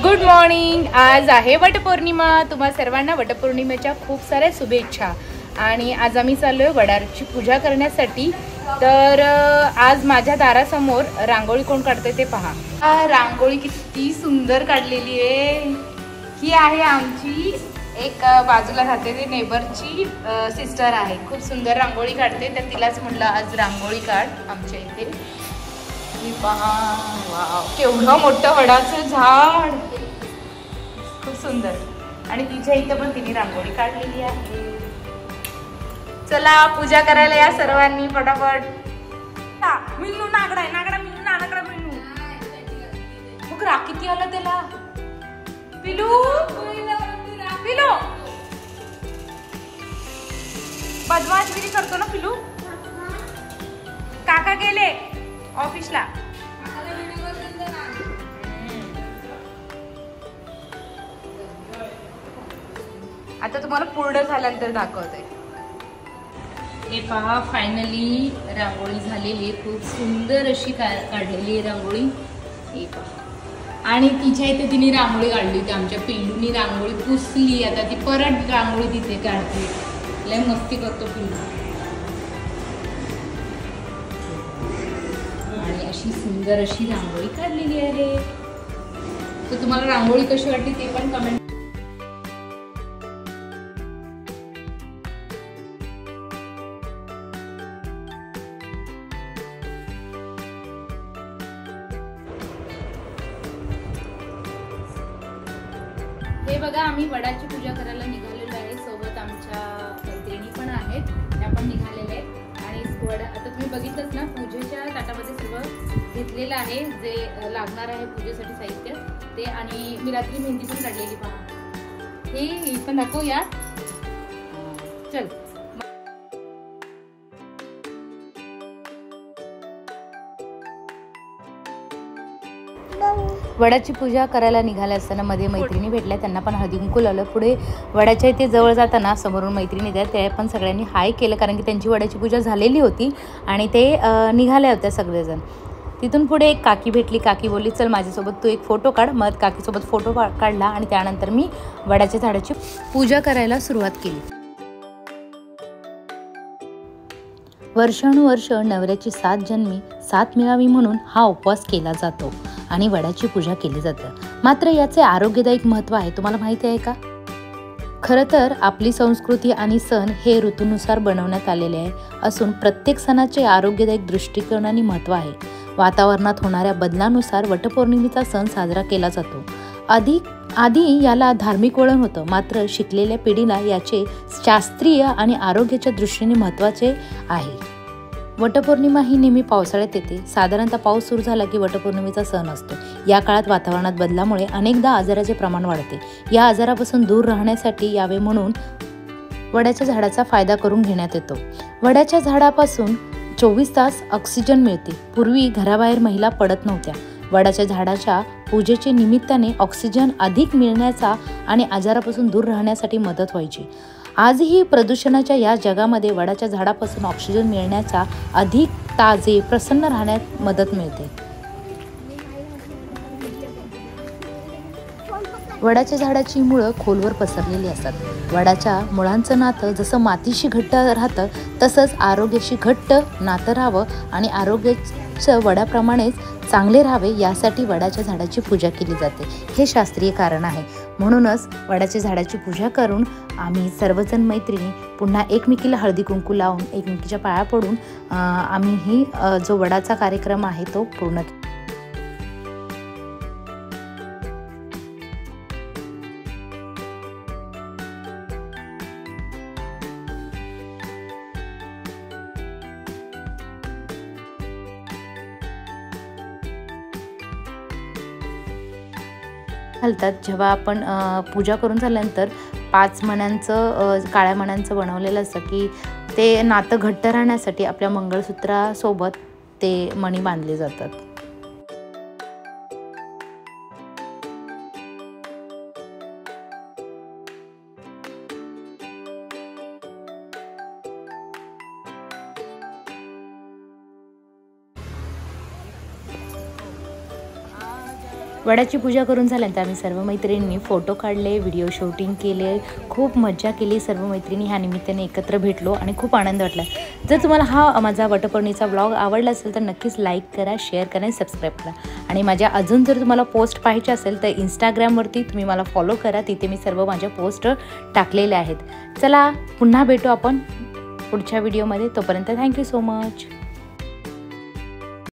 Good morning. आज आहे वटपौर्णिमा. तुम्हा सर्वांना वटपौर्णिमेच्या खूप साऱ्या शुभेच्छा. आणि आज आम्ही चाललोय वडाची पूजा करण्यासाठी. तर आज माझ्या दारासमोर रांगोळी कोण काढतोय ते पहा. रांगोळी किती सुंदर काढलेली आहे. ही आहे आमची एक बाजूला राहते ते नेबरची सिस्टर आहे. खूप सुंदर रांगोळी काढते. तर तिलाच म्हटलं आज रांगोळी काढ आमच्या इथे. ही पहा, वाव केवढं मोठं वडाचं झाड, खूप सुंदर. आणि तिच्या इथं पण तिने रांगोळी काढलेली आहे. चला पूजा करायला या सर्वांनी पटापट. मिन्नू नागडा आहे, नागडा मिन्नू, नागडा मिन्नू. मग राग किती आला त्याला. पिलू पिलू बदमाशगिरी करतो ना पिलू. काका गेले ऑफिसला. आता तुम्हाला पूर्ण झाल्यानंतर दाखवते. हे पहा, फायनली रांगोळी झालेली. खूप सुंदर अशी काढलेली आहे रांगोळी. हे पहा. आणि तिच्या इथे तिने रांगोळी काढली होती. आमच्या पिल्लूनी रांगोळी पुसली. आता ती परत रांगोळी तिथे काढते. लय मस्ती करतो पिल्लू. आणि अशी सुंदर अशी रांगोळी काढलेली आहे. तर तुम्हाला रांगोळी कशी वाटली ते पण कमेंट. हे बघा, आम्ही वडाची पूजा करायला निघालेलो आहे. सोबत आमच्या मैत्रिणी पण आहेत, त्या पण निघालेल्या आहेत. आणि वडा आता तुम्ही बघितलंच ना, पूजेच्या ताटामध्ये सर्व घेतलेलं आहे जे लागणार आहे पूजेसाठी साहित्य ते. आणि मी रात्री मेहंदी पण काढलेली पहा. हे पण दाखव या. चल. वडाची पूजा करायला निघाले असताना मध्ये मैत्रिणी भेटल्या. त्यांना पण हळदी कुंकू लावलं. पुढे वडाच्या इथे जवळ जाताना समोरून मैत्रिणी त्या पण सगळ्यांनी हाय केलं, कारण की त्यांची वडाची पूजा झालेली होती आणि ते निघाल्या होत्या सगळेजण. तिथून पुढे एक काकी भेटली. काकी बोलली, चल माझ्यासोबत तू एक फोटो काढ. मग काकीसोबत फोटो काढला आणि त्यानंतर मी वडाच्या झाडाची पूजा करायला सुरुवात केली. वर्षानुवर्ष नवऱ्याची साथ जन्मी साथ मिळावी म्हणून हा उपवास केला जातो आणि वडाची पूजा केली जाते. मात्र याचे आरोग्यदायक महत्त्व आहे. तुम्हाला माहिती आहे का? खरं तर आपली संस्कृती आणि सण हे ऋतूनुसार बनवण्यात आलेले आहे असून प्रत्येक सणाचे आरोग्यदायक दृष्टिकोनाने महत्त्व आहे. वातावरणात होणाऱ्या बदलानुसार वटपौर्णिमेचा सण साजरा केला जातो. आधी याला धार्मिक वळण होतं, मात्र शिकलेल्या पिढीला याचे शास्त्रीय आणि आरोग्याच्या दृष्टीने महत्त्वाचे आहे. वटपौर्णिमा ही नेहमी पावसाळ्यात येते. साधारणतः पाऊस सुरू झाला की वटपौर्णिमेचा सण असतो. या काळात वातावरणात बदलामुळे अनेकदा आजाराचे प्रमाण वाढते. या आजारापासून दूर राहण्यासाठी यावे म्हणून वडाच्या झाडाचा फायदा करून घेण्यात येतो. वडाच्या झाडापासून 24 तास ऑक्सिजन मिळते. पूर्वी घराबाहेर महिला पडत नव्हत्या. वडाच्या झाडाच्या पूजेचे निमित्ताने ऑक्सिजन अधिक मिळण्याचा आणि आजारापासून दूर राहण्यासाठी मदत व्हायची. आजही प्रदूषणाच्या या जगामध्ये वडाच्या झाडापासून ऑक्सिजन मिळण्याचा अधिक ताजे प्रसन्न राहण्यात मदत मिळते. वडाच्या झाडाची मुळं खोलवर पसरलेली असतात. वडाच्या मुळांचं नातं जसं मातीशी घट्ट राहतं तसंच आरोग्याशी घट्ट नातं राहावं आणि आरोग्याचं वडाप्रमाणेच चांगले राहावे यासाठी वडाच्या झाडाची पूजा केली जाते. हे शास्त्रीय कारण आहे. म्हणूनच वडाच्या झाडाची पूजा करून आम्ही सर्वजण मैत्रिणी पुन्हा एकमेकीला हळदी कुंकू लावून एकमेकीच्या पाया पडून आम्ही जो वडाचा कार्यक्रम आहे तो पूर्ण केला. घालतात. जेव्हा आपण पूजा करून झाल्यानंतर 5 मण्यांचं काळ्या मण्यांचं बनवलेलं असतं की ते नातं घट्ट राहण्यासाठी आपल्या मंगळसूत्रासोबत ते मणी बांधले जातात. वडाची पूजा करून झाल्यानंतर आम्ही सर्व मैत्रिणींनी फोटो काढले, व्हिडिओ शूटिंग केले, खूप मज्जा केली. सर्व मैत्रिणी ह्या निमित्ताने एकत्र भेटलो आणि खूप आनंद वाटला. जर तुम्हाला हा माझा वटपौर्णिमेचा व्लॉग आवडला असेल तर नक्कीच लाईक करा, शेअर करा आणि सबस्क्राईब करा. आणि माझ्या अजून जर तुम्हाला पोस्ट पाहायचे असेल तर इंस्टाग्रामवरती तुम्ही मला फॉलो करा, तिथे मी सर्व माझ्या पोस्ट टाकलेल्या आहेत. चला पुन्हा भेटू आपण पुढच्या व्हिडिओमध्ये. तोपर्यंत थँक्यू सो मच.